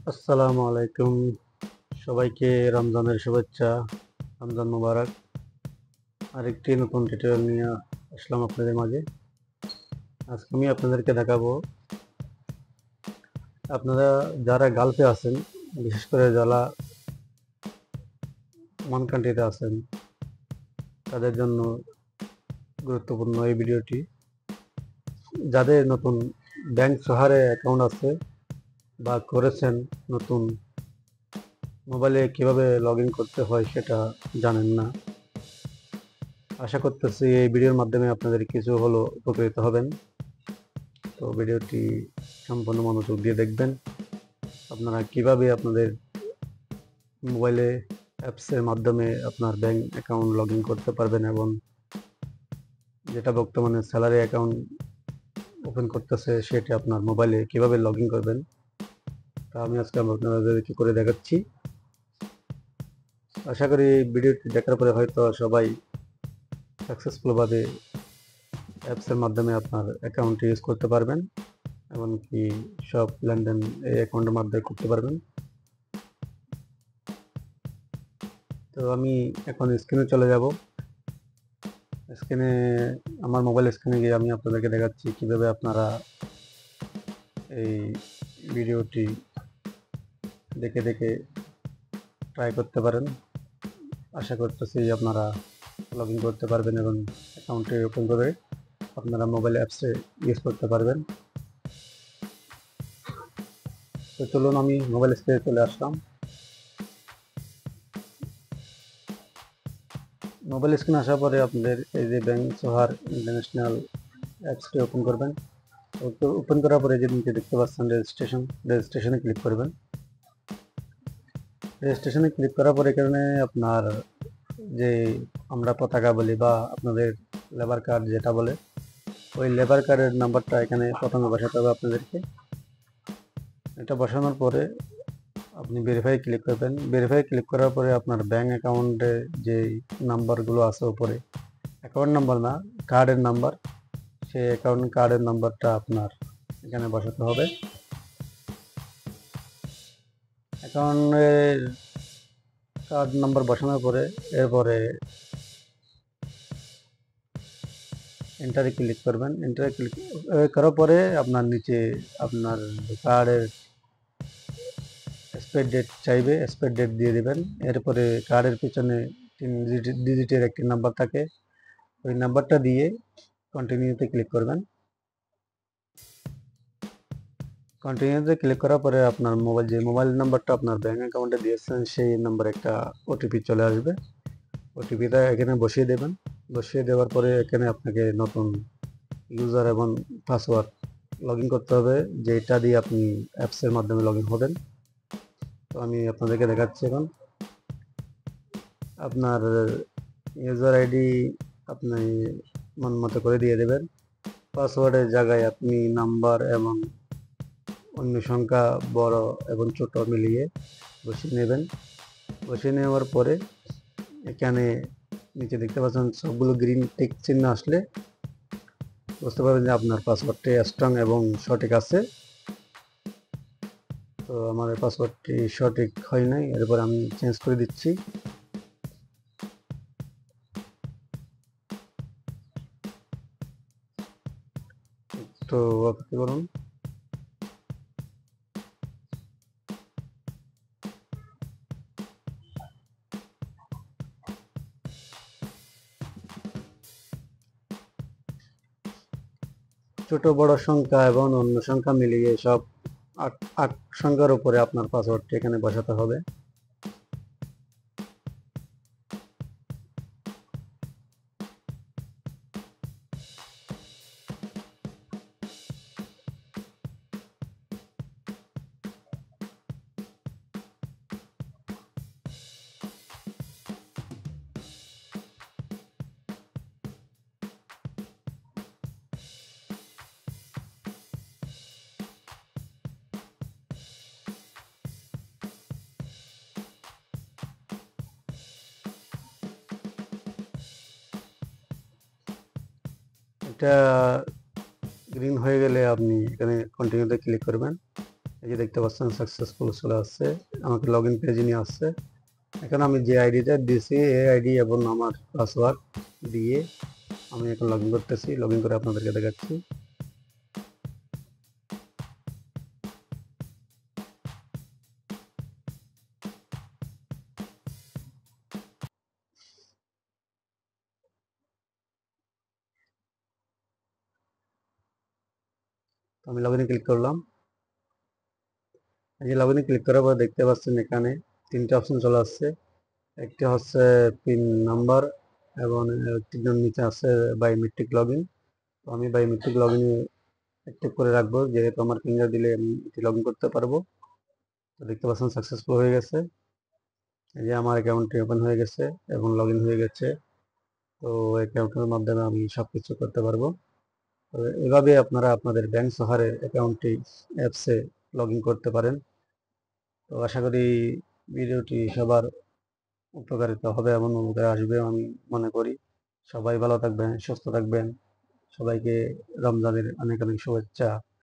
আসসালামু আলাইকুম। সবাইকে রমজানের শুভেচ্ছা। রমজান মোবারক। আরেকটি নতুন টিউটোরিয়াল নিয়ে আসলাম আপনাদের মাঝে। আজকে আমি আপনাদেরকে দেখাবো, আপনারা যারা গালফে আছেন, বিশেষ করে যারা ওমান কান্ট্রিতে আছেন, তাদের জন্য গুরুত্বপূর্ণ এই ভিডিওটি। যাদের নতুন ব্যাংক সহারে অ্যাকাউন্ট আছে বা করেছেন, নতুন মোবাইলে কিভাবে লগ ইন করতে হয় সেটা জানেন না, আশা করতেছি এই ভিডিওর মাধ্যমে আপনাদের কিছু হলো উপকৃত হবেন। তো ভিডিওটি সম্পূর্ণ মনোযোগ দিয়ে দেখবেন। আপনারা কিভাবে আপনাদের মোবাইলে অ্যাপসের মাধ্যমে আপনার ব্যাংক অ্যাকাউন্ট লগ ইন করতে পারবেন এবং যেটা বর্তমানে স্যালারি অ্যাকাউন্ট ওপেন করতেছে সেটি আপনার মোবাইলে কিভাবে লগ ইন করবেন, তা আমি আজকে আপনাদেরকে করে দেখাচ্ছি। আশা করি ভিডিওটি দেখার পরে হয়তো সবাই সাকসেসফুলভাবে অ্যাপসের মাধ্যমে আপনার অ্যাকাউন্ট ইউজ করতে পারবেন, এমনকি সব লেনদেন এই অ্যাকাউন্টের মাধ্যমে করতে পারবেন। তো আমি এখন স্ক্রিনে চলে যাব। স্ক্রিনে, আমার মোবাইল স্ক্রিনে গিয়ে আমি আপনাদেরকে দেখাচ্ছি কিভাবে আপনারা এই ভিডিওটি দেখে দেখে ট্রাই করতে পারেন। আশা করতেছি আপনারা লগ ইন করতে পারবেন এবং অ্যাকাউন্টে ওপেন করে আপনারা মোবাইল অ্যাপসে ইউজ করতে পারবেন। তো চলুন, আমি মোবাইল স্ক্রিনে চলে আসলাম। মোবাইল স্ক্রিনে আসার পরে আপনাদের এই যে ব্যাংক সোহার ইন্টারন্যাশনাল অ্যাপসটি ওপেন করবেন। ওপেন করার পরে যে নিচে দেখতে পাচ্ছেন রেজিস্ট্রেশনে ক্লিক করবেন। রেজিস্ট্রেশনে ক্লিক করার পরে এখানে আপনার যে আমরা পতাকা বলি বা আপনাদের লেবার কার্ড যেটা বলে, ওই লেবার কার্ডের নাম্বারটা এখানে প্রথমে বসাতে হবে আপনাদেরকে। এটা বসানোর পরে আপনি ভেরিফাই ক্লিক করবেন। ভেরিফাই ক্লিক করার পরে আপনার ব্যাঙ্ক অ্যাকাউন্টে যে নাম্বারগুলো আছে উপরে, অ্যাকাউন্ট নাম্বার না, কার্ডের নাম্বার, সেই অ্যাকাউন্ট কার্ডের নাম্বারটা আপনার এখানে বসাতে হবে। অ্যাকাউন্টের কার্ড নাম্বার বসানোর পরে এরপরে এন্টারে ক্লিক করবেন। এন্টারে ক্লিক করার পরে আপনার নিচে আপনার কার্ডের এক্সপায়ার ডেট চাইবে, এক্সপায়ার ডেট দিয়ে দেবেন। এরপরে কার্ডের পিছনে 3 ডিজিটের একটি নাম্বার থাকে, ওই নাম্বারটা দিয়ে কন্টিনিউতে ক্লিক করবেন। কন্টিনিউতে ক্লিক করার পরে আপনার যে মোবাইল নাম্বারটা আপনার ব্যাঙ্ক অ্যাকাউন্টে দিয়েছেন সেই নাম্বারে একটা ওটিপি চলে আসবে। ওটিপিটা এখানে বসিয়ে দেবেন। বসিয়ে দেওয়ার পরে এখানে আপনাকে নতুন ইউজার এবং পাসওয়ার্ড লগ ইন করতে হবে, যেটা দিয়ে আপনি অ্যাপসের মাধ্যমে লগ ইন হবেন। তো আমি আপনাদেরকে দেখাচ্ছি এখন। আপনার ইউজার আইডি আপনি মন মতো করে দিয়ে দেবেন। পাসওয়ার্ডের জায়গায় আপনি নাম্বার এবং অন্য সংখ্যা বড় এবং ছোট মিলিয়ে বসিয়ে নেবেন। বসিয়ে নেওয়ার পরে এখানে নিচে দেখতে পাচ্ছেন সবগুলো গ্রিন টিক চিহ্ন আসলে বুঝতে পারবেন যে আপনার পাসওয়ার্ডটি স্ট্রং এবং সঠিক আছে। তো আমার পাসওয়ার্ডটি সঠিক হয় নাই, এরপর আমি চেঞ্জ করে দিচ্ছি। তো অপেক্ষা করুন। ছোট বড় সংখ্যা এবং অন্য সংখ্যা মিলিয়ে সব 8 সংখ্যার উপরে আপনার পাসওয়ার্ডটি এখানে বসাতে হবে। এটা গ্রিন হয়ে গেলে আপনি এখানে কন্টিনিউতে ক্লিক করবেন। এই যে দেখতে পাচ্ছেন সাকসেসফুল চলে আসছে, আমাকে লগ ইন পেজে নিয়ে আসছে। এখন আমি যে আইডিটা দিয়েছি এই আইডি এবং আমার পাসওয়ার্ড দিয়ে আমি এখন লগ ইন করতেছি, লগ ইন করে আপনাদেরকে দেখাচ্ছি। আমি লগ ইনে ক্লিক করলাম। এই যে লগ ইনে ক্লিক করার পর দেখতে পাচ্ছেন এখানে তিনটে অপশন চলে আসছে। একটি হচ্ছে পিন নাম্বার এবং তিনজন নিচে আছে বায়োমেট্রিক লগ ইন। তো আমি বায়োমেট্রিক লগ ইনে অ্যাক্টিভ করে রাখবো, যেহেতু আমার ফিঙ্গার দিলে আমি এটি লগ ইন করতে পারবো। তো দেখতে পাচ্ছেন সাকসেসফুল হয়ে গেছে। এই যে আমার অ্যাকাউন্টটি ওপেন হয়ে গেছে এবং লগ ইন হয়ে গেছে। তো অ্যাকাউন্টের মাধ্যমে আমি সব কিছু করতে পারবো। তো এভাবে আপনারা আপনাদের ব্যাংক সহারে অ্যাকাউন্টটি অ্যাপসে লগ ইন করতে পারেন। তো আশা করি ভিডিওটি সবার উপকারিতা হবে এমন উপকারে আসবে আমি মনে করি। সবাই ভালো থাকবেন, সুস্থ থাকবেন। সবাইকে রমজানের অনেক অনেক শুভেচ্ছা।